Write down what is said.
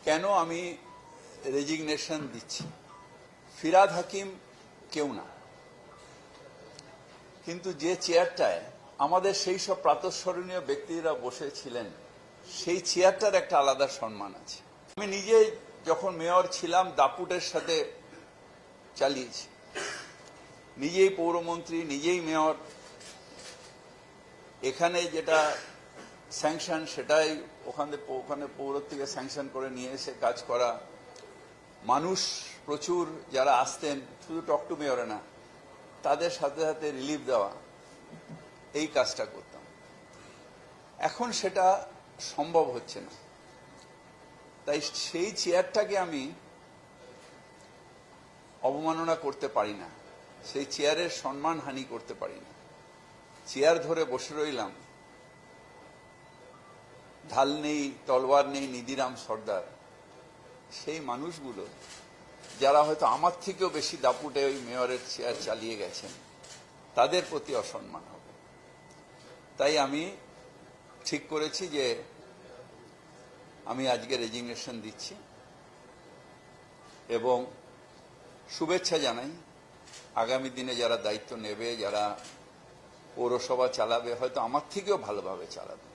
কেন আমি রেজিগনেশন দিচ্ছি। ফিরাদ হাকিম কেউ না, কিন্তু যে চেয়ারটায় আমাদের সেই সব প্রাতঃস্মরণীয় ব্যক্তিরা বসেছিলেন সেই চেয়ারটার একটা আলাদা সম্মান আছে। আমি নিজে যখন মেয়র ছিলাম দাপুটের সাথে চালিয়েছি, নিজেই পৌরমন্ত্রী, নিজেই মেয়র। এখানে যেটা স্যাংশন সেটাই ওখানে পৌর থেকে স্যাংশন করে নিয়ে এসে কাজ করা। মানুষ প্রচুর যারা আসতেন, শুধু টক টু মেয়রে না, তাদের সাথে সাথে রিলিফ দেওয়া, এই কাজটা করতাম। এখন সেটা সম্ভব হচ্ছে না, তাই সেই চেয়ারটাকে আমি অবমাননা করতে পারি না, সেই চেয়ারের সম্মানহানি করতে পারি না। চেয়ার ধরে বসে রইলাম, ঢাল নেই, তলোয়ার নেই, নিধিরাম সর্দার, সেই মানুষগুলো যারা হয়তো আমার থেকেও বেশি দাপুটে ওই মেয়রের চেয়ার চালিয়ে গেছেন, তাদের প্রতি অসম্মান হবে। তাই আমি ঠিক করেছি যে আমি আজকে রেজিগনেশন দিচ্ছি এবং শুভেচ্ছা জানাই আগামী দিনে যারা দায়িত্ব নেবে, যারা পৌরসভা চালাবে, হয়তো আমার থেকেও ভালোভাবে চালাবে।